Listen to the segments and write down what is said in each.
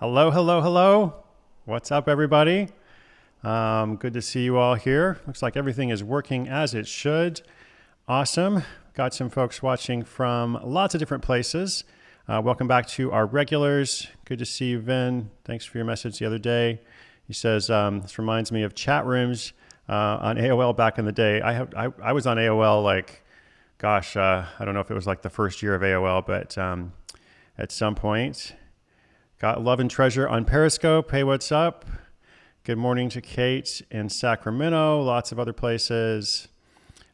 Hello, hello, hello. What's up, everybody? Good to see you all here. Looks like everything is working as it should. Awesome. Got some folks watching from lots of different places. Welcome back to our regulars. Good to see you, Vin. Thanks for your message the other day. He says, this reminds me of chat rooms on AOL back in the day. I was on AOL I don't know if it was like the first year of AOL, but at some point. Got love and treasure on Periscope. Hey, what's up? Good morning to Kate in Sacramento. Lots of other places.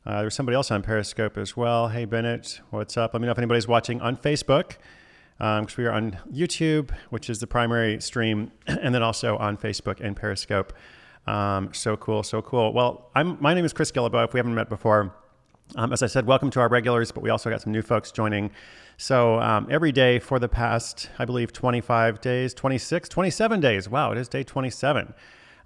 There's somebody else on Periscope as well. Hey, Bennett, what's up? Let me know if anybody's watching on Facebook, because we are on YouTube, which is the primary stream, and then also on Facebook and Periscope. So cool, so cool. Well, my name is Chris Gillibo, if we haven't met before. As I said, welcome to our regulars, but we also got some new folks joining. So every day for the past, I believe, 25 days, 26, 27 days. Wow, it is day 27.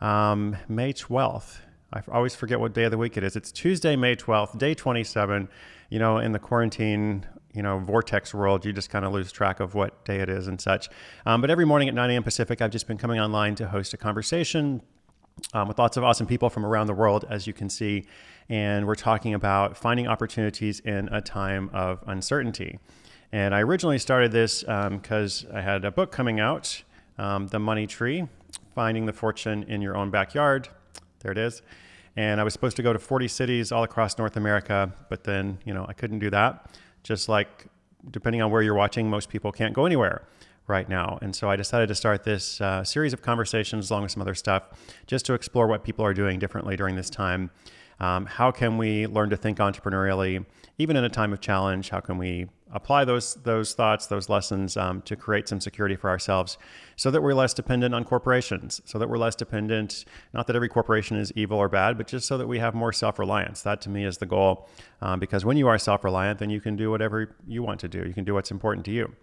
May 12th. I always forget what day of the week it is. It's Tuesday, May 12th, day 27. You know, in the quarantine, vortex world, you just kind of lose track of what day it is and such. But every morning at 9 a.m. Pacific, I've just been coming online to host a conversation with lots of awesome people from around the world, as you can see. And we're talking about finding opportunities in a time of uncertainty. And I originally started this because I had a book coming out, The Money Tree, Finding the Fortune in Your Own Backyard. There it is. And I was supposed to go to 40 cities all across North America, but then, I couldn't do that. Just like, depending on where you're watching, most people can't go anywhere right now. And so I decided to start this series of conversations along with some other stuff just to explore what people are doing differently during this time. How can we learn to think entrepreneurially, even in a time of challenge? How can we apply those thoughts, those lessons to create some security for ourselves so that we're less dependent on corporations, so that we're less dependent, not that every corporation is evil or bad, but just so that we have more self-reliance. That to me is the goal, because when you are self-reliant, then you can do whatever you want to do. You can do what's important to you.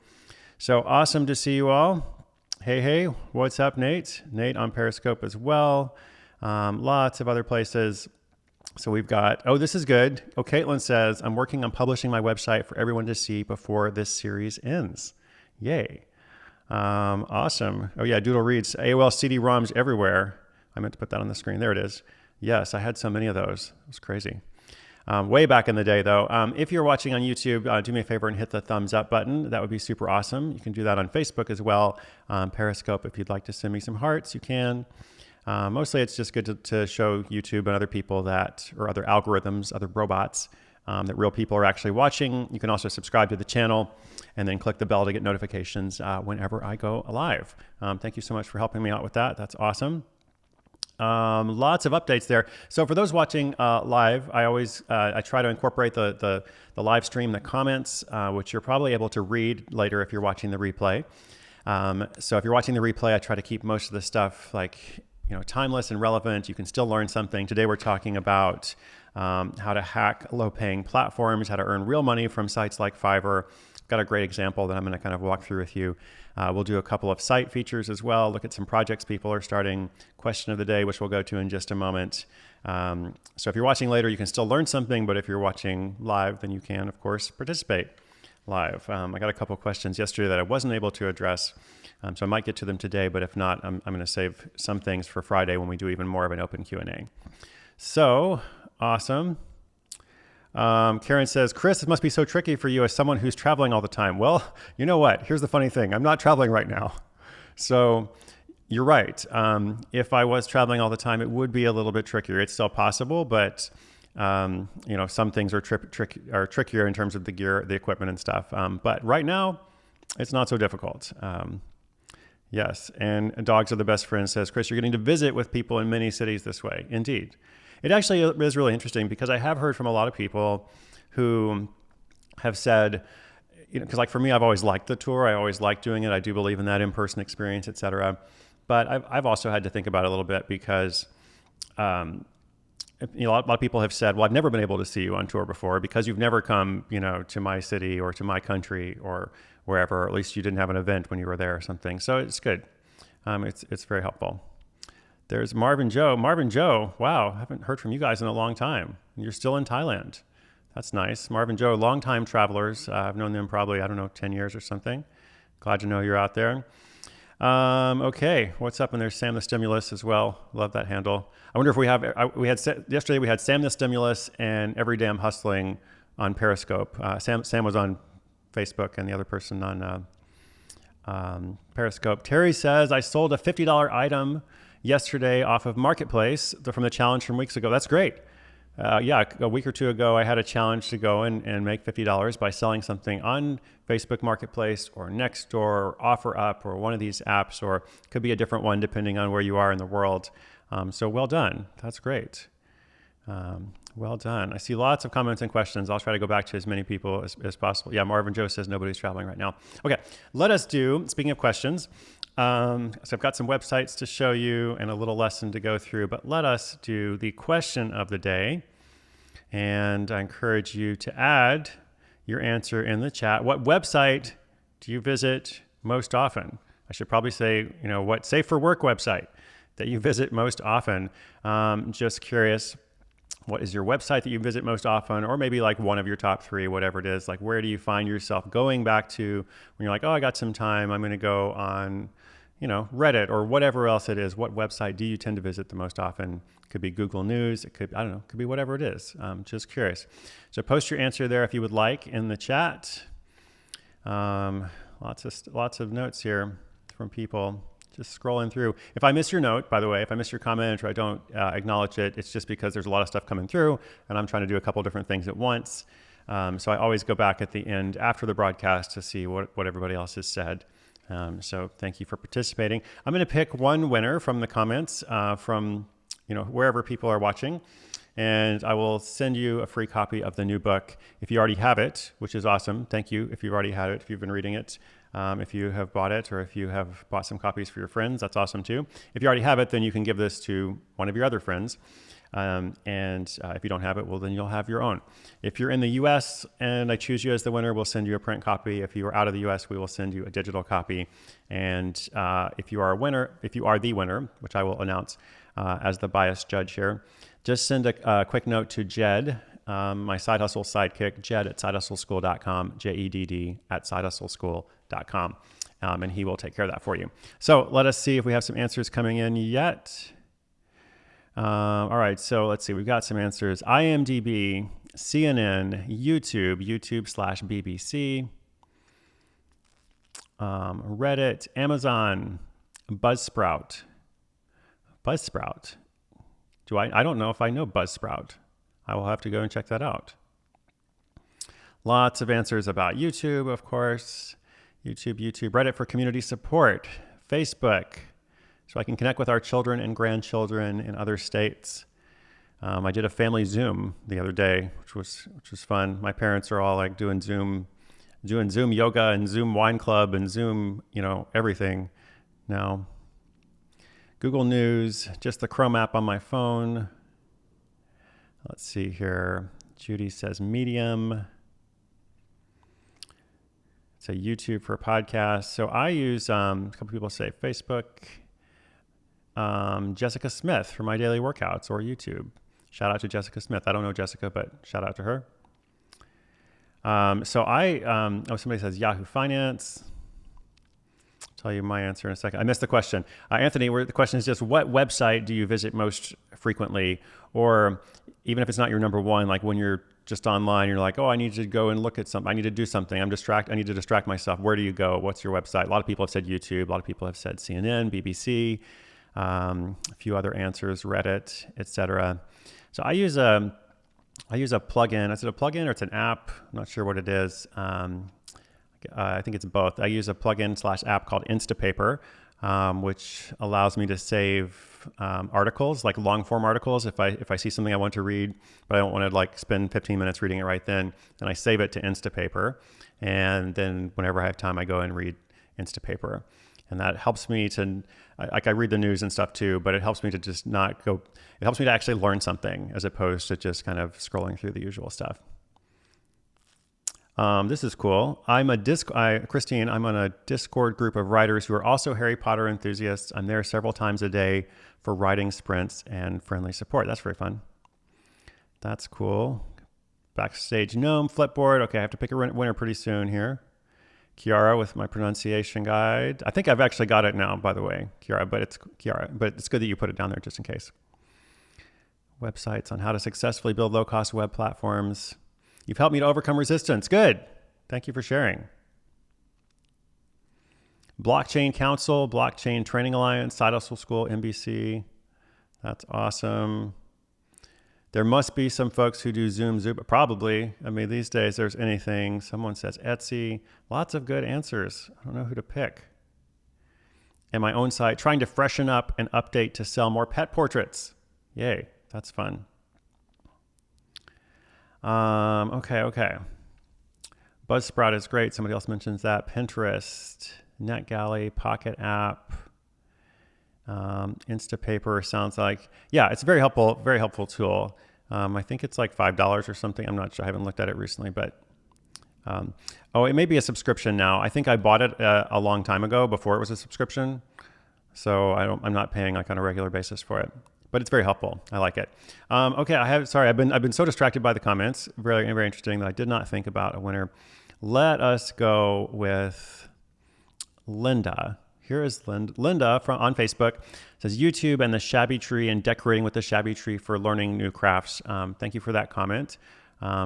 So awesome to see you all. Hey, what's up, Nate? Nate on Periscope as well. Lots of other places. So we've got, this is good. Caitlin says, I'm working on publishing my website for everyone to see before this series ends. Yay. Awesome. Oh yeah, Doodle reads, AOL CD-ROMs everywhere. I meant to put that on the screen. There it is. Yes, I had so many of those. It was crazy. Way back in the day though. If you're watching on YouTube, do me a favor and hit the thumbs up button. That would be super awesome. You can do that on Facebook as well. Periscope, if you'd like to send me some hearts, you can. Mostly it's just good to show YouTube and other people or other algorithms, other robots, that real people are actually watching. You can also subscribe to the channel and then click the bell to get notifications whenever I go live. Thank you so much for helping me out with that. That's awesome. Lots of updates there. So for those watching live, I try to incorporate the live stream, the comments, which you're probably able to read later if you're watching the replay. So if you're watching the replay, I try to keep most of the stuff timeless and relevant. You can still learn something. Today we're talking about how to hack low-paying platforms, how to earn real money from sites like Fiverr. Got a great example that I'm going to kind of walk through with you. We'll do a couple of site features as well, look at some projects people are starting, question of the day, which we'll go to in just a moment. So if you're watching later, you can still learn something, but if you're watching live, then you can, of course, participate live. I got a couple of questions yesterday that I wasn't able to address, so I might get to them today, but if not, I'm going to save some things for Friday when we do even more of an open Q&A. So, awesome. Karen says, Chris, it must be so tricky for you as someone who's traveling all the time. Well, you know what? Here's the funny thing. I'm not traveling right now. So you're right. If I was traveling all the time, it would be a little bit trickier. It's still possible, but some things are trickier in terms of the gear, the equipment and stuff. But right now, it's not so difficult. Yes, and dogs are the best friends, says Chris. You're getting to visit with people in many cities this way. Indeed. It actually is really interesting because I have heard from a lot of people who have said, because like for me, I've always liked the tour. I always liked doing it. I do believe in that in-person experience, et cetera. But I've also had to think about it a little bit because a lot of people have said, well, I've never been able to see you on tour before because you've never come, to my city or to my country or wherever, or at least you didn't have an event when you were there or something. So it's good. It's very helpful. There's Marvin Joe. Marvin Joe, wow, I haven't heard from you guys in a long time. You're still in Thailand. That's nice. Marvin Joe, longtime travelers. I've known them probably, 10 years or something. Glad to know you're out there. Okay, what's up? And there's Sam the Stimulus as well. Love that handle. I wonder if we have, yesterday we had Sam the Stimulus and Every Damn Hustling on Periscope. Sam was on Facebook and the other person on Periscope. Terry says, I sold a $50 item yesterday off of Marketplace from the challenge from weeks ago. That's great. Yeah, a week or two ago, I had a challenge to go and make $50 by selling something on Facebook Marketplace or Nextdoor or OfferUp or one of these apps, or it could be a different one depending on where you are in the world. So well done. That's great. Well done. I see lots of comments and questions. I'll try to go back to as many people as possible. Yeah, Marvin Joe says nobody's traveling right now. Okay, let us do, speaking of questions, so I've got some websites to show you and a little lesson to go through, but let us do the question of the day. And I encourage you to add your answer in the chat. What website do you visit most often? I should probably say, what safe for work website that you visit most often. Just curious, what is your website that you visit most often? Or maybe like one of your top three, whatever it is. Like, where do you find yourself going back to when you're like, oh, I got some time, I'm going to go on, Reddit or whatever else it is. What website do you tend to visit the most often? It could be Google News. It could, I don't know, it could be whatever it is. Just curious. So post your answer there if you would like in the chat. Lots of notes here from people. Just scrolling through. If I miss your note, by the way, if I miss your comment or I don't acknowledge it, it's just because there's a lot of stuff coming through and I'm trying to do a couple different things at once. So I always go back at the end after the broadcast to see what everybody else has said. So thank you for participating. I'm going to pick one winner from the comments from wherever people are watching, and I will send you a free copy of the new book if you already have it, which is awesome. Thank you if you've already had it, if you've been reading it. If you have bought it or if you have bought some copies for your friends, that's awesome too. If you already have it, then you can give this to one of your other friends. If you don't have it, well, then you'll have your own. If you're in the US and I choose you as the winner, we'll send you a print copy. If you are out of the US, we will send you a digital copy. And if you are the winner, which I will announce as the biased judge here, just send a quick note to Jed, my side hustle sidekick, Jed at sidehustleschool.com, JEDD at sidehustleschool.com. And he will take care of that for you. So let us see if we have some answers coming in yet. All right, so let's see. We've got some answers. IMDb, CNN, YouTube/BBC, Reddit, Amazon, Buzzsprout. I don't know if I know Buzzsprout. I will have to go and check that out. Lots of answers about YouTube, of course. YouTube, Reddit for community support, Facebook, so I can connect with our children and grandchildren in other states. I did a family Zoom the other day, which was fun. My parents are all like doing Zoom yoga and Zoom wine club and Zoom, everything now. Google News, just the Chrome app on my phone. Let's see here. Judy says Medium. It's a YouTube for podcasts. So I use, a couple people say Facebook. Jessica Smith for my daily workouts or YouTube. Shout out to Jessica Smith. I don't know Jessica, but shout out to her. Somebody says Yahoo Finance. I'll tell you my answer in a second. I missed the question. Anthony, the question is just what website do you visit most frequently? Or even if it's not your number one, like when you're just online, you're like, oh, I need to go and look at something. I need to do something. I need to distract myself. Where do you go? What's your website? A lot of people have said YouTube. A lot of people have said CNN, BBC, a few other answers, Reddit, etc. So I use a plugin. Is it a plugin or it's an app? I'm not sure what it is. I think it's both. I use a plugin/app called Instapaper, which allows me to save articles, like long form articles. If I see something I want to read, but I don't want to spend 15 minutes reading it right then I save it to Instapaper. And then whenever I have time, I go and read Instapaper. And that helps me to, I read the news and stuff too, but it helps me to just it helps me to actually learn something as opposed to just kind of scrolling through the usual stuff. This is cool. Christine, I'm on a Discord group of writers who are also Harry Potter enthusiasts. I'm there several times a day for writing sprints and friendly support. That's very fun. That's cool. Backstage Gnome, Flipboard. Okay, I have to pick a winner pretty soon here. Kiara with my pronunciation guide. I think I've actually got it now, by the way, Kiara, but it's good that you put it down there just in case. Websites on how to successfully build low-cost web platforms. You've helped me to overcome resistance. Good. Thank you for sharing. Blockchain Council, Blockchain Training Alliance, Side Hustle School, NBC. That's awesome. There must be some folks who do Zoom, probably. I mean, these days there's anything. Someone says Etsy. Lots of good answers. I don't know who to pick. And my own site, trying to freshen up and update to sell more pet portraits. Yay, that's fun. Okay. Buzzsprout is great. Somebody else mentions that. Pinterest, NetGalley, Pocket App, Instapaper sounds like, yeah, it's a very helpful tool. I think it's like $5 or something. I'm not sure. I haven't looked at it recently, but it may be a subscription now. I think I bought it a long time ago before it was a subscription. So I'm not paying like on a regular basis for it, but it's very helpful. I like it. Okay. I've been so distracted by the comments. Very, very interesting that I did not think about a winner. Let us go with Linda. Here is Linda on Facebook. Says YouTube and the shabby tree and decorating with the shabby tree for learning new crafts. Thank you for that comment.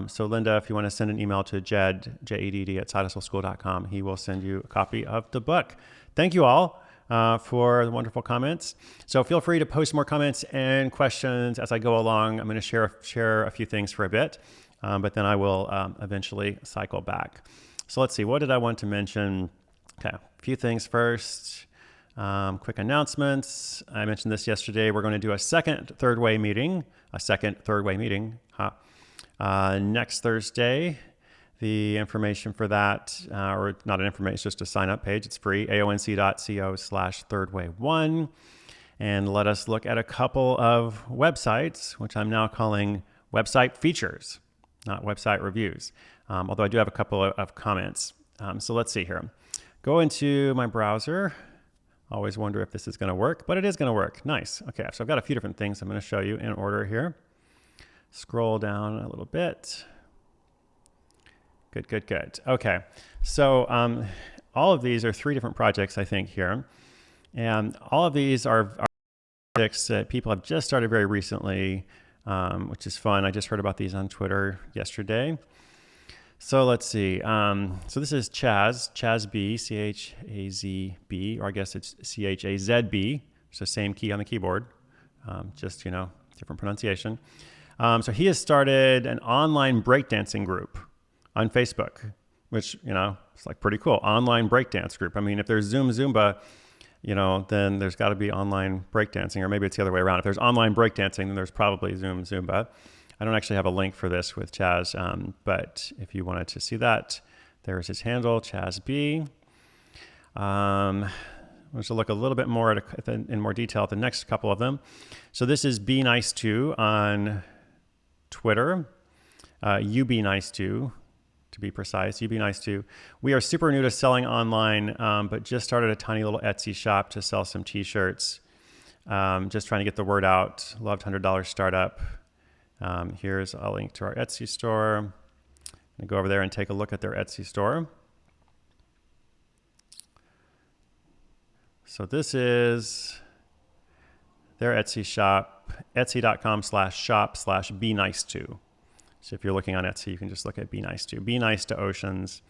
So Linda, if you want to send an email to Jed, J-E-D-D at sidehustleschool.com, he will send you a copy of the book. Thank you all for the wonderful comments. So feel free to post more comments and questions as I go along. I'm going to share a few things for a bit, but then I will eventually cycle back. So let's see, what did I want to mention? Okay, a few things first. Quick announcements. I mentioned this yesterday. We're going to do a second third way meeting next Thursday. The information for that, or not an information, it's just a sign up page. It's free, aonc.co/thirdway1. And let us look at a couple of websites, which I'm now calling website features, not website reviews. Although I do have a couple of comments. So let's see here. Go into my browser. Always wonder if this is going to work, but it is going to work. Nice. Okay, so I've got a few different things I'm going to show you in order here. Scroll down a little bit. Good. Okay, so all of these are 3 different projects, I think, here. And all of these are projects that people have just started very recently, which is fun. I just heard about these on Twitter yesterday. So let's see. So this is Chazb, C-H-A-Z-B, or I guess it's C-H-A-Z-B. It's the same key on the keyboard, just, different pronunciation. So he has started an online breakdancing group on Facebook, which, it's like pretty cool. Online breakdance group. I mean, if there's Zoom Zumba, then there's got to be online breakdancing, or maybe it's the other way around. If there's online breakdancing, then there's probably Zoom Zumba. I don't actually have a link for this with Chaz, but if you wanted to see that, there's his handle, Chazb. Let's look a little bit more in more detail at the next couple of them. So this is Be Nice To on Twitter. You Be Nice To be precise. You Be Nice To. We are super new to selling online, but just started a tiny little Etsy shop to sell some t-shirts. Just trying to get the word out. Loved $100 startup. Here's a link to our Etsy store. I'm gonna go over there and take a look at their Etsy store. So this is their Etsy shop, etsy.com/shop/BeNiceTo. So if you're looking on Etsy, you can just look at Be Nice To. Be Nice To Oceans.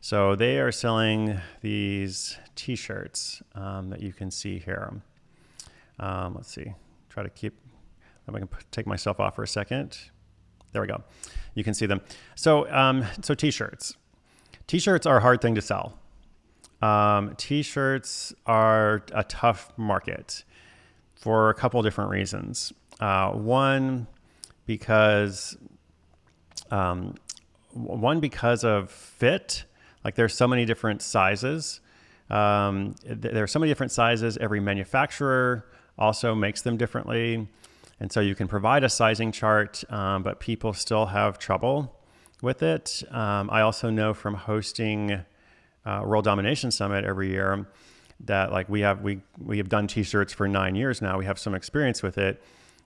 So they are selling these t-shirts that you can see here. Let's see, try to keep, if I can take myself off for a second. There we go. You can see them. So, so t-shirts. T-shirts are a hard thing to sell. T-shirts are a tough market for a couple different reasons. One, because of fit. Like there's so many different sizes. There are so many different sizes. Every manufacturer also makes them differently. And so you can provide a sizing chart, but people still have trouble with it. I also know from hosting World Domination Summit every year that like we have done t-shirts for 9 years now. We have some experience with it,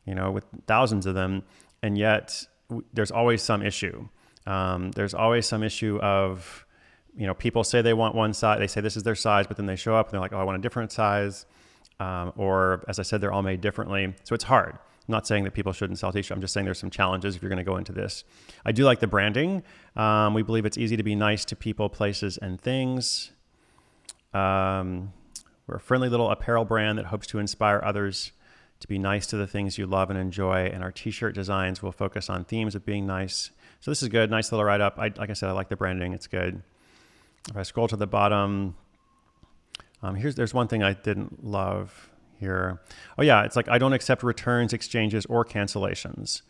with thousands of them. And yet there's always some issue. There's always some issue of people say they want one size, they say this is their size, but then they show up and they're like, oh, I want a different size. Or as I said, they're all made differently. So it's hard. I'm not saying that people shouldn't sell t-shirts. I'm just saying there's some challenges if you're going to go into this. I do like the branding. We believe it's easy to be nice to people, places, and things. We're a friendly little apparel brand that hopes to inspire others to be nice to the things you love and enjoy. And our t-shirt designs will focus on themes of being nice. So this is good. Nice little write-up. Like I said, I like the branding. It's good. If I scroll to the bottom, there's one thing I didn't love here. Oh yeah, it's like I don't accept returns, exchanges, or cancellations.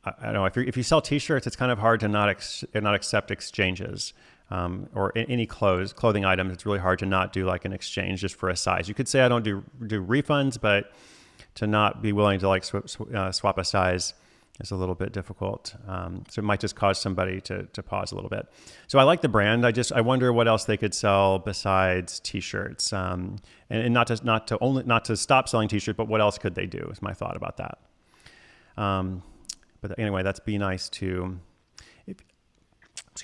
I don't know if you sell T-shirts, it's kind of hard to not accept exchanges or any clothing items. It's really hard to not do like an exchange just for a size. You could say I don't do refunds, but to not be willing to like swap a size is a little bit difficult. So it might just cause somebody to pause a little bit. So I like the brand. I wonder what else they could sell besides T-shirts, and not to stop selling T-shirts, but what else could they do is my thought about that. But anyway, that's be nice to.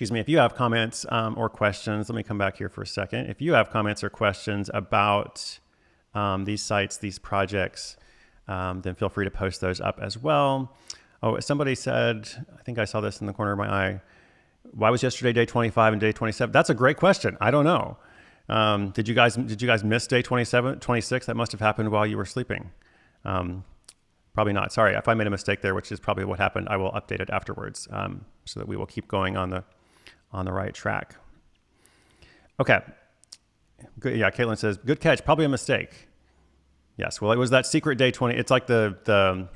If you have comments or questions, let me come back here for a second. If you have comments or questions about these sites, these projects, then feel free to post those up as well. Oh, somebody said, I think I saw this in the corner of my eye. Why was yesterday day 25 and day 27? That's a great question. I don't know. Did you guys miss day 27, 26? That must have happened while you were sleeping. Probably not. Sorry if I made a mistake there, which is probably what happened. I will update it afterwards so that we will keep going on the right track. Okay. Good. Yeah, Caitlin says, good catch. Probably a mistake. Yes. Well, it was that secret day 20. It's like the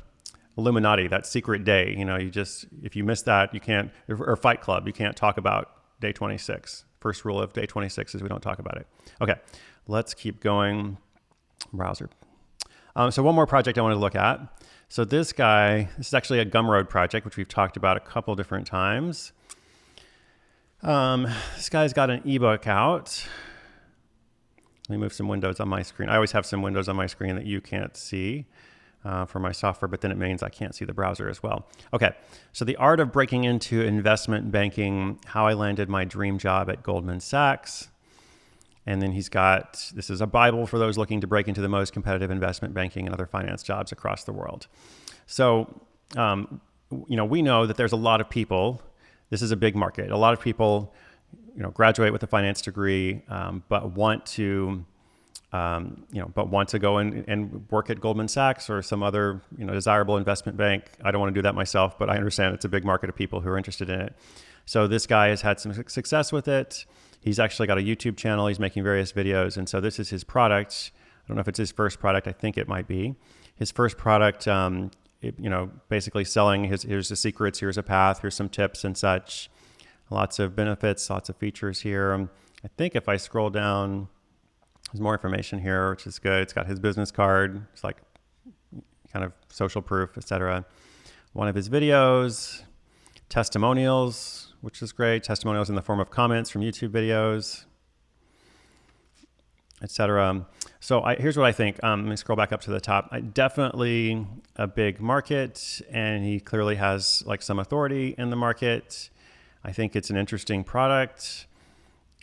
Illuminati, that secret day. If you miss that, you can't, or Fight Club, you can't talk about day 26. First rule of day 26 is we don't talk about it. Okay, let's keep going. Browser. So one more project I want to look at. So this is actually a Gumroad project, which we've talked about a couple different times. This guy's got an ebook out. Let me move some windows on my screen. I always have some windows on my screen that you can't see for my software, but then it means I can't see the browser as well. Okay, so The Art of Breaking into Investment Banking, How I Landed My Dream Job at Goldman Sachs. And then this is a Bible for those looking to break into the most competitive investment banking and other finance jobs across the world. So, we know that there's a lot of people, this is a big market. A lot of people, graduate with a finance degree, but want to go and work at Goldman Sachs or some other, desirable investment bank. I don't want to do that myself, but I understand it's a big market of people who are interested in it. So this guy has had some success with it. He's actually got a YouTube channel. He's making various videos. And so this is his product. I don't know if it's his first product. I think it might be. His first product, basically selling here's the secrets, here's a path, here's some tips and such. Lots of benefits, lots of features here. I think if I scroll down, there's more information here, which is good. It's got his business card. It's like kind of social proof, etc. One of his videos, testimonials, which is great. Testimonials in the form of comments from YouTube videos, etc. So here's what I think. Let me scroll back up to the top. Definitely a big market, and he clearly has like some authority in the market. I think it's an interesting product.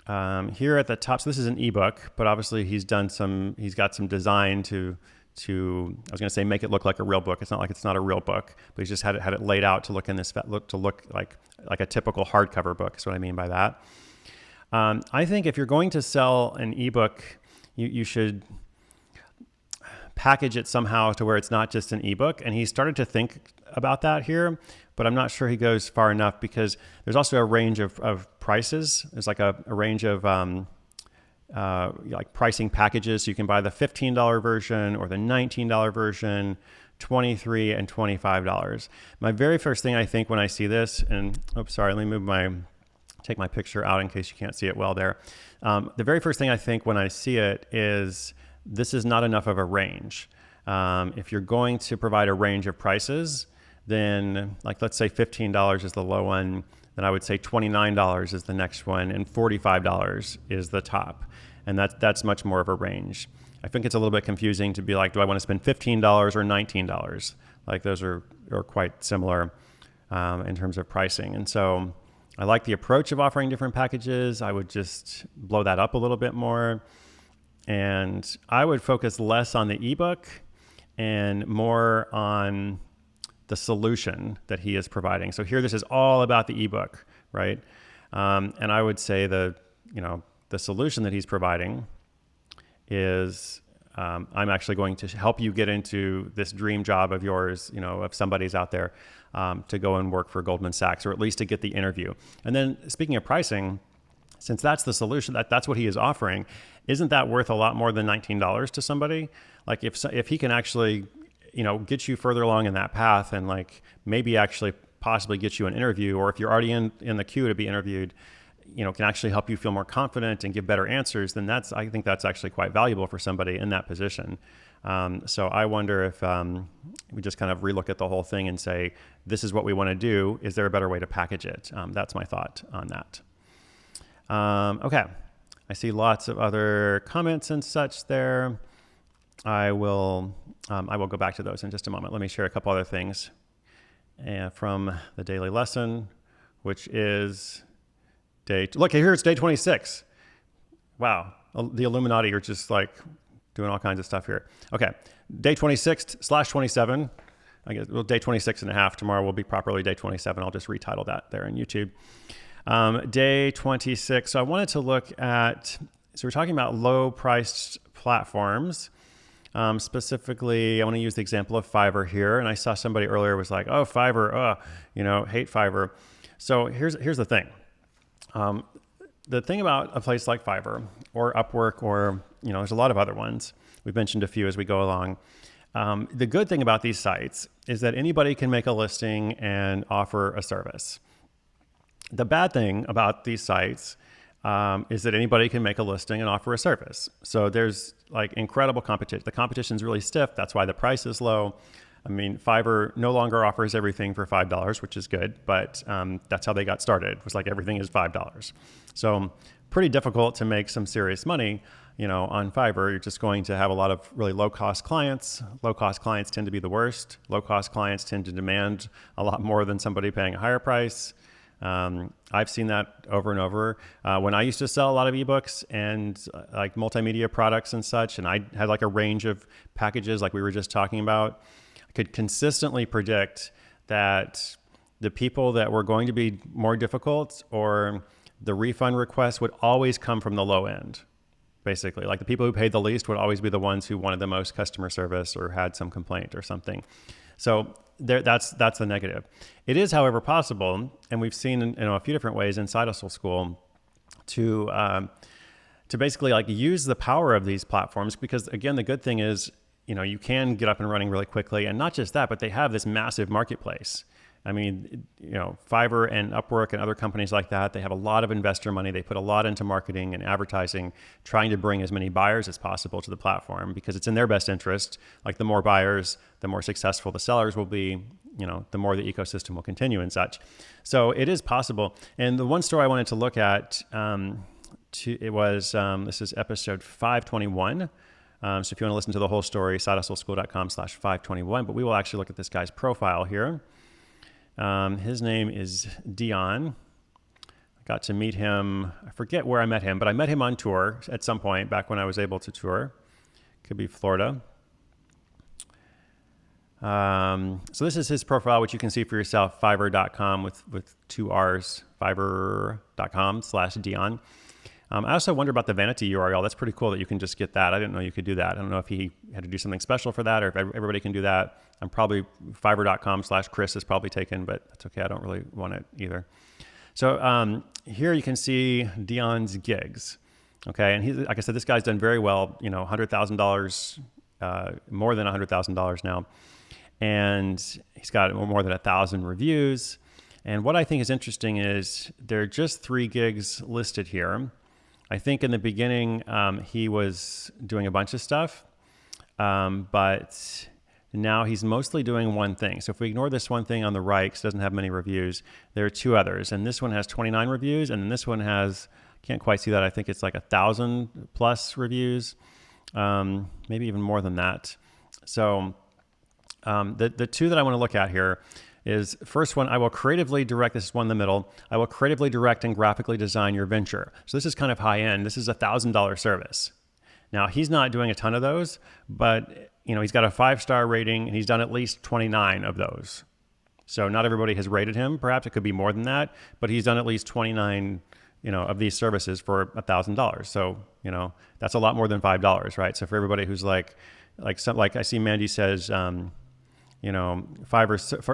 Here at the top, so this is an ebook, but obviously he's got some design to I was going to say make it look like a real book. It's not like it's not a real book, but he's just had it laid out to look like a typical hardcover book. Is what I mean by that. I think if you're going to sell an ebook, you should package it somehow to where it's not just an ebook. And he started to think about that here, but I'm not sure he goes far enough because there's also a range of prices. There's like a range of like pricing packages. So you can buy the $15 version or the $19 version, $23 and $25. My very first thing I think when I see this, and oops, sorry, let me take my picture out in case you can't see it well there. The very first thing I think when I see it is this is not enough of a range. If you're going to provide a range of prices, then like let's say $15 is the low one, then I would say $29 is the next one and $45 is the top. And that's much more of a range. I think it's a little bit confusing to be like, do I want to spend $15 or $19? Like those are quite similar in terms of pricing. And so I like the approach of offering different packages. I would just blow that up a little bit more. And I would focus less on the ebook and more on the solution that he is providing. So here, this is all about the ebook, right? And I would say the solution that he's providing is I'm actually going to help you get into this dream job of yours, if somebody's out there, to go and work for Goldman Sachs, or at least to get the interview. And then speaking of pricing, since that's the solution, that's what he is offering, isn't that worth a lot more than $19 to somebody? Like if he can actually, get you further along in that path and like maybe actually possibly get you an interview, or if you're already in the queue to be interviewed, can actually help you feel more confident and give better answers, then I think that's actually quite valuable for somebody in that position. So I wonder if we just kind of relook at the whole thing and say, this is what we want to do. Is there a better way to package it? That's my thought on that. Okay. I see lots of other comments and such there. I will go back to those in just a moment. Let me share a couple other things from the daily lesson, which is look, here's day 26. Wow. The Illuminati are just like doing all kinds of stuff here. Okay. Day 26/27. I guess day 26 and a half. Tomorrow will be properly day 27. I'll just retitle that there in YouTube. Day 26. So I wanted to look at, so we're talking about low priced platforms. Specifically, I want to use the example of Fiverr here. And I saw somebody earlier was like, oh, Fiverr, hate Fiverr. So here's the thing. The thing about a place like Fiverr or Upwork, or, there's a lot of other ones. We've mentioned a few as we go along. The good thing about these sites is that anybody can make a listing and offer a service. The bad thing about these sites is that anybody can make a listing and offer a service. So there's like incredible competition. The competition's really stiff. That's why the price is low. I mean, Fiverr no longer offers everything for $5, which is good, but that's how they got started. It was like everything is $5. So pretty difficult to make some serious money, on Fiverr. You're just going to have a lot of really low-cost clients. Low-cost clients tend to be the worst. Low-cost clients tend to demand a lot more than somebody paying a higher price. I've seen that over and over. When I used to sell a lot of ebooks and like multimedia products and such, and I had like a range of packages like we were just talking about, I could consistently predict that the people that were going to be more difficult or the refund requests would always come from the low end. Basically, like the people who paid the least would always be the ones who wanted the most customer service or had some complaint or something. So that's the negative. It is, however, possible, and we've seen in a few different ways inside Hustle School to basically like use the power of these platforms, because again, the good thing is, you can get up and running really quickly, and not just that, but they have this massive marketplace. I mean, Fiverr and Upwork and other companies like that, they have a lot of investor money. They put a lot into marketing and advertising, trying to bring as many buyers as possible to the platform, because it's in their best interest. Like the more buyers, the more successful the sellers will be, the more the ecosystem will continue and such. So it is possible. And the one story I wanted to look at, this is episode 521. So if you want to listen to the whole story, sidehustleschool.com/521, but we will actually look at this guy's profile here. His name is Dion. I got to meet him. I forget where I met him, but I met him on tour at some point back when I was able to tour. Could be Florida. So this is his profile, which you can see for yourself, fiverr.com with two R's, fiverr.com/Dion. I also wonder about the vanity URL. That's pretty cool that you can just get that. I didn't know you could do that. I don't know if he had to do something special for that or if everybody can do that. I'm probably fiverr.com/Chris is probably taken, but that's okay. I don't really want it either. So here you can see Dion's gigs. Okay. And like I said, this guy's done very well, $100,000, more than $100,000 now. And he's got more than 1,000 reviews. And what I think is interesting is there are just 3 gigs listed here. I think in the beginning, he was doing a bunch of stuff, but now he's mostly doing one thing. So if we ignore this one thing on the right, because it doesn't have many reviews, there are 2 others. And this one has 29 reviews, and then this one has, can't quite see that, I think it's like 1,000 plus reviews, maybe even more than that. So the 2 that I want to look at here, is first one, I will creatively direct, this is one in the middle, I will creatively direct and graphically design your venture. So this is kind of high end. This is a $1,000 service. Now he's not doing a ton of those, but he's got a 5-star rating and he's done at least 29 of those. So not everybody has rated him. Perhaps it could be more than that, but he's done at least 29, of these services for $1,000. So, that's a lot more than $5, right? So for everybody who's like I see Mandy says, Fiverr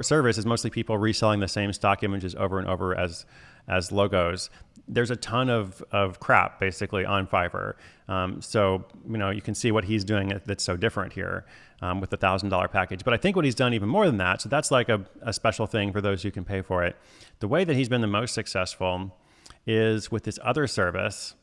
service is mostly people reselling the same stock images over and over as logos. There's a ton of crap basically on Fiverr. So, you can see what he's doing that's so different here with the $1,000 package. But I think what he's done even more than that, so that's like a special thing for those who can pay for it. The way that he's been the most successful is with this other service,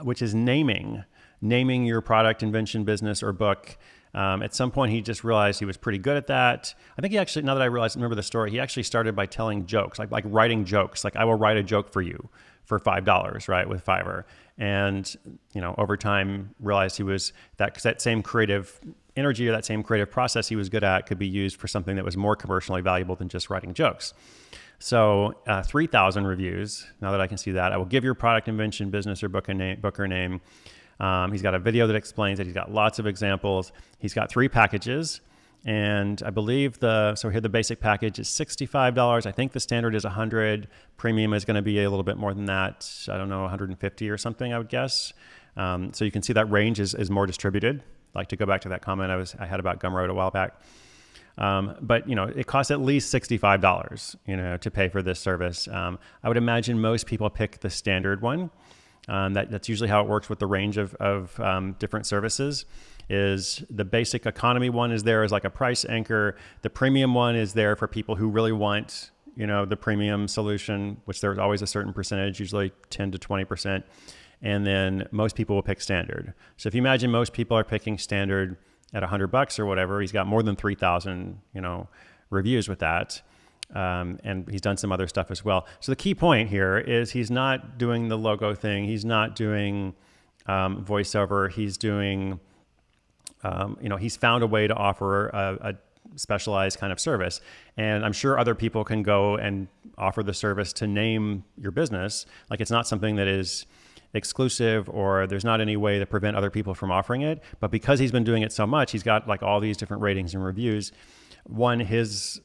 which is naming your product, invention, business, or book. At some point, he just realized he was pretty good at that. I think he actually, now that I remember the story, he actually started by telling jokes, like writing jokes. Like, I will write a joke for you for $5, right, with Fiverr. And, over time, realized he was, that same creative energy or that same creative process he was good at could be used for something that was more commercially valuable than just writing jokes. So 3,000 reviews, now that I can see that. I will give your product, invention, business, or book or name. He's got a video that explains it. He's got lots of examples. He's got 3 packages. And I believe so here the basic package is $65. I think the standard is $100. Premium is going to be a little bit more than that. I don't know, $150 or something, I would guess. So you can see that range is more distributed. I'd like to go back to that comment I had about Gumroad a while back. But it costs at least $65, to pay for this service. I would imagine most people pick the standard one. That's usually how it works with the range of different services. Is the basic economy one is there as like a price anchor. The premium one is there for people who really want, the premium solution, which there's always a certain percentage, usually 10 to 20%. And then most people will pick standard. So if you imagine most people are picking standard at $100 or whatever, he's got more than 3,000, reviews with that. And he's done some other stuff as well. So the key point here is he's not doing the logo thing. He's not doing voiceover. He's doing, he's found a way to offer a specialized kind of service. And I'm sure other people can go and offer the service to name your business. Like, it's not something that is exclusive, or there's not any way to prevent other people from offering it. But because he's been doing it so much, he's got like all these different ratings and reviews. One, his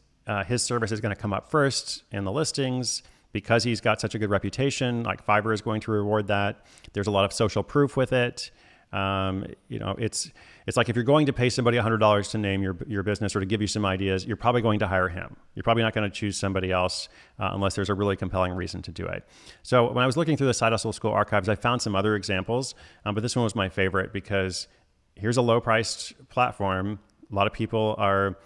service is going to come up first in the listings because he's got such a good reputation. Like, Fiverr is going to reward that. There's a lot of social proof with it. It's like if you're going to pay somebody $100 to name your business or to give you some ideas, you're probably going to hire him. You're probably not going to choose somebody else unless there's a really compelling reason to do it. So when I was looking through the Side Hustle School archives, I found some other examples, but this one was my favorite because here's a low-priced platform. A lot of people are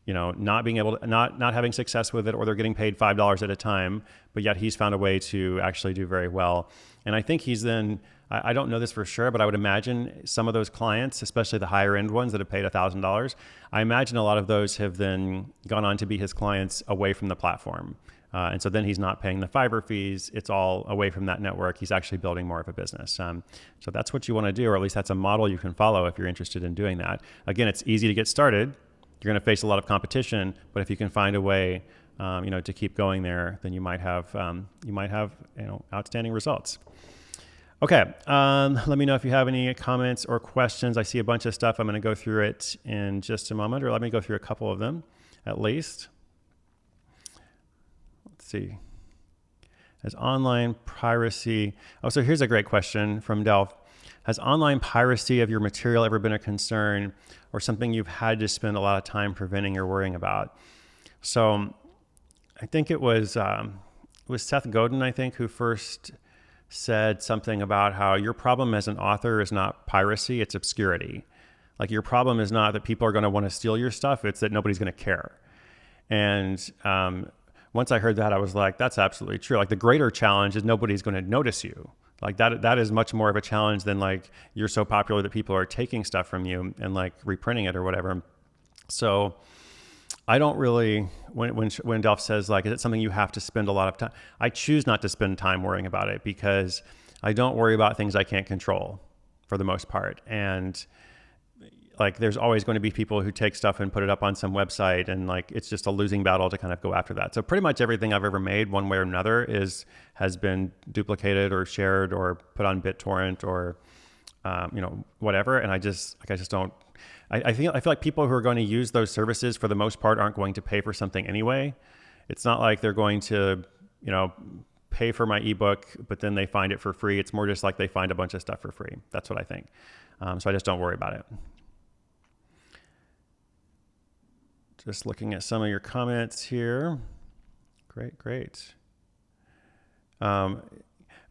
not being able to, not having success with it, or they're getting paid $5 at a time, but yet he's found a way to actually do very well. And I think he's then, I don't know this for sure, but I would imagine some of those clients, especially the higher end ones that have paid $1,000, I imagine a lot of those have then gone on to be his clients away from the platform. And so then he's not paying the Fiverr fees. It's all away from that network. He's actually building more of a business. So that's what you want to do, or at least that's a model you can follow if you're interested in doing that. Again, it's easy to get started. You're going to face a lot of competition, but if you can find a way, to keep going there, then you might have outstanding results. Okay, let me know if you have any comments or questions. I see a bunch of stuff. I'm going to go through it in just a moment, or let me go through a couple of them at least. Let's see. Has online piracy? Oh, so here's a great question from Delph. Has online piracy of your material ever been a concern, or something you've had to spend a lot of time preventing or worrying about? So I think it was Seth Godin, I think, who first said something about how your problem as an author is not piracy, it's obscurity. Like, your problem is not that people are going to want to steal your stuff, it's that nobody's going to care. And once I heard that, I was like, that's absolutely true. Like, the greater challenge is nobody's going to notice you. Like, that is much more of a challenge than like you're so popular that people are taking stuff from you and like reprinting it or whatever. So I don't really, when Delph says like, is it something you have to spend a lot of time? I choose not to spend time worrying about it because I don't worry about things I can't control for the most part. And like there's always going to be people who take stuff and put it up on some website, and like it's just a losing battle to kind of go after that. So pretty much everything I've ever made one way or another has been duplicated or shared or put on BitTorrent or whatever. And I just don't. I feel like people who are going to use those services for the most part aren't going to pay for something anyway. It's not like they're going to pay for my ebook, but then they find it for free. It's more just like they find a bunch of stuff for free. That's what I think. So I just don't worry about it. Just looking at some of your comments here. Great.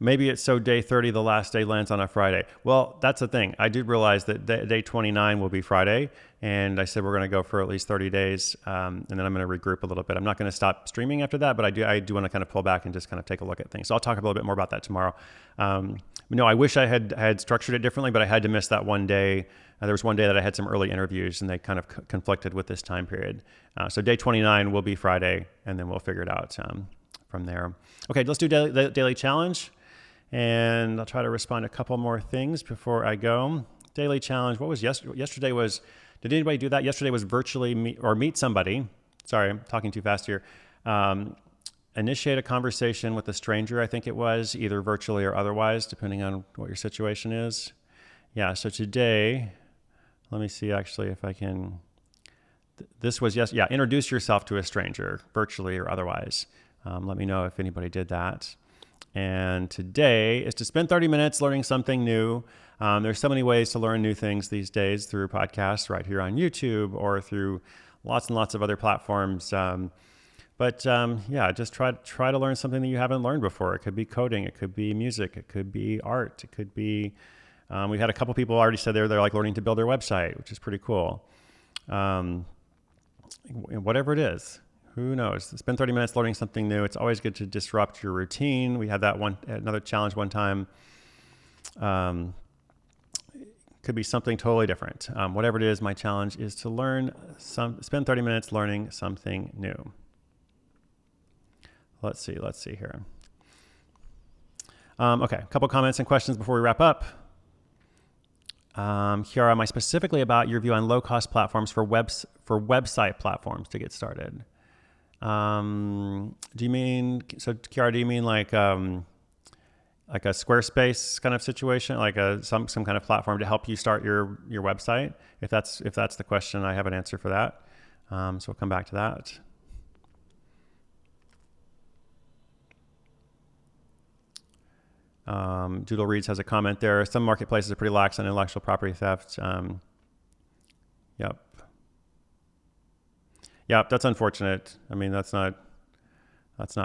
Maybe it's so day 30, the last day lands on a Friday. Well, that's the thing. I did realize that day 29 will be Friday. And I said we're going to go for at least 30 days. And then I'm going to regroup a little bit. I'm not going to stop streaming after that, but I do want to kind of pull back and just kind of take a look at things. So I'll talk a little bit more about that tomorrow. I wish I had structured it differently, but I had to miss that one day. There was one day that I had some early interviews and they kind of conflicted with this time period. So day 29 will be Friday, and then we'll figure it out from there. Okay, let's do the daily challenge. And I'll try to respond to a couple more things before I go. Daily challenge. What was yesterday? Did anybody do that? Yesterday was virtually meet somebody. Sorry, I'm talking too fast here. Initiate a conversation with a stranger, I think it was, either virtually or otherwise, depending on what your situation is. Yeah, so today, let me see actually if I can. This was introduce yourself to a stranger, virtually or otherwise. Let me know if anybody did that. And today is to spend 30 minutes learning something new. There's so many ways to learn new things these days through podcasts right here on YouTube or through lots and lots of other platforms. Just try to learn something that you haven't learned before. It could be coding, it could be music, it could be art, it could be, we've had a couple people already said they're like learning to build their website, which is pretty cool. Whatever it is. Who knows? Spend 30 minutes learning something new. It's always good to disrupt your routine. We had that another challenge one time. Could be something totally different. Whatever it is, my challenge is to spend 30 minutes learning something new. Let's see here. Okay, a couple comments and questions before we wrap up. Kiara, am I specifically about your view on low-cost platforms for website platforms to get started? Kiara, do you mean like a Squarespace kind of situation, like some kind of platform to help you start your website? If that's the question, I have an answer for that. So we'll come back to that. Doodle Reads has a comment there. Some marketplaces are pretty lax on intellectual property theft. Yep, that's unfortunate. I mean, that's not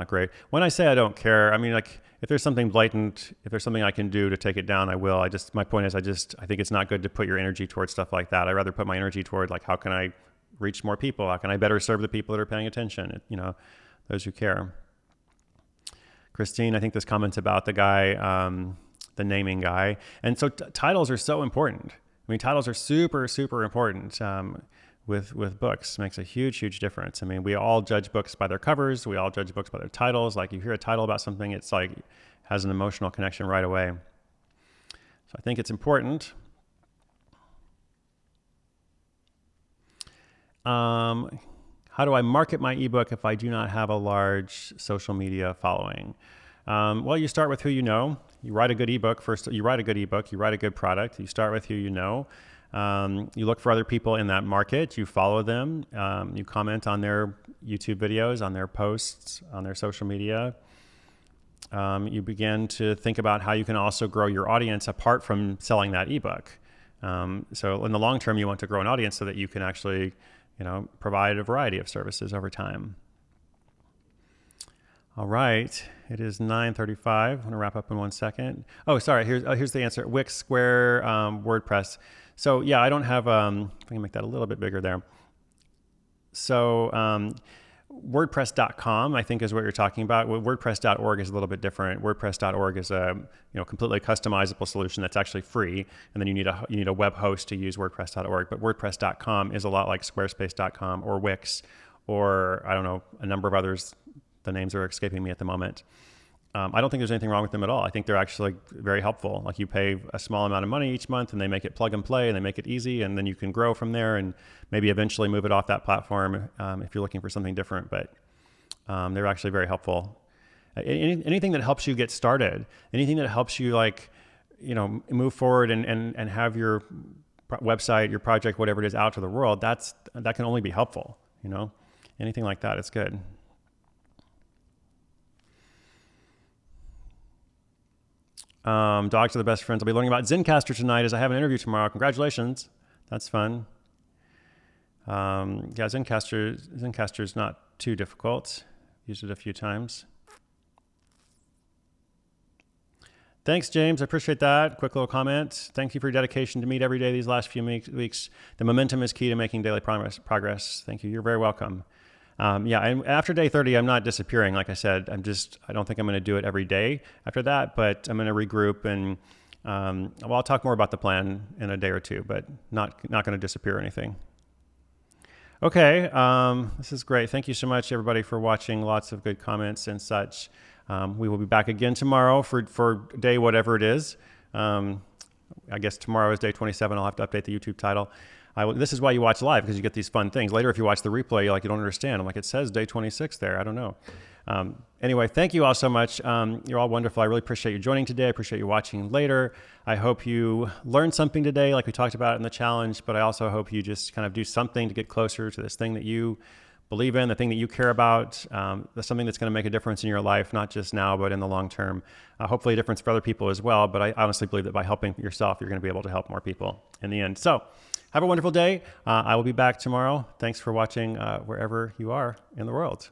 great. When I say I don't care, I mean, like, if there's something blatant, if there's something I can do to take it down, I will. My point is, I think it's not good to put your energy towards stuff like that. I'd rather put my energy toward, like, how can I reach more people? How can I better serve the people that are paying attention? Those who care. Christine, I think this comment's about the guy, the naming guy. And so titles are so important. I mean, titles are super, super important. With books. It makes a huge difference. I mean, we all judge books by their covers. We all judge books by their titles. Like, you hear a title about something, it's like has an emotional connection right away. So I think it's important. How do I market my ebook if I do not have a large social media following? Well, you start with who you know. You write a good ebook first. You write a good ebook. You write a good product. You start with who you know. You look for other people in that market, you follow them, you comment on their YouTube videos, on their posts, on their social media. You begin to think about how you can also grow your audience apart from selling that ebook. So in the long term, you want to grow an audience so that you can actually, provide a variety of services over time. All right, it is 9:35. I'm going to wrap up in 1 second. Oh, sorry, here's the answer. Wix, Square, WordPress. So yeah, I don't have, if I can make that a little bit bigger there. So WordPress.com, I think, is what you're talking about. WordPress.org is a little bit different. WordPress.org is a completely customizable solution that's actually free, and then you need a web host to use WordPress.org. But WordPress.com is a lot like Squarespace.com or Wix, or I don't know, a number of others. The names are escaping me at the moment. I don't think there's anything wrong with them at all. I think they're actually very helpful. Like you pay a small amount of money each month and they make it plug and play and they make it easy, and then you can grow from there and maybe eventually move it off that platform if you're looking for something different. But they're actually very helpful. Anything that helps you get started, anything that helps you move forward and have your website, your project, whatever it is, out to the world, that can only be helpful. Anything like that, it's good. Dogs are the best friends. I'll be learning about ZenCaster tonight as I have an interview tomorrow. Congratulations. That's fun. ZenCaster is not too difficult. Used it a few times. Thanks, James. I appreciate that. Quick little comment. Thank you for your dedication to meet every day these last few weeks. The momentum is key to making daily progress. Thank you. You're very welcome. And after day 30, I'm not disappearing. Like I said, I don't think I'm going to do it every day after that, but I'm going to regroup and, I'll talk more about the plan in a day or two, but not going to disappear or anything. Okay. This is great. Thank you so much, everybody, for watching. Lots of good comments and such. We will be back again tomorrow for day whatever it is. I guess tomorrow is day 27. I'll have to update the YouTube title. This is why you watch live, because you get these fun things. Later, if you watch the replay, you don't understand. I'm like, it says day 26 there. I don't know. Anyway, thank you all so much. You're all wonderful. I really appreciate you joining today. I appreciate you watching later. I hope you learned something today, like we talked about in the challenge, but I also hope you just kind of do something to get closer to this thing that you believe in, the thing that you care about, something that's going to make a difference in your life, not just now, but in the long term. Hopefully a difference for other people as well. But I honestly believe that by helping yourself, you're going to be able to help more people in the end. So have a wonderful day. I will be back tomorrow. Thanks for watching wherever you are in the world.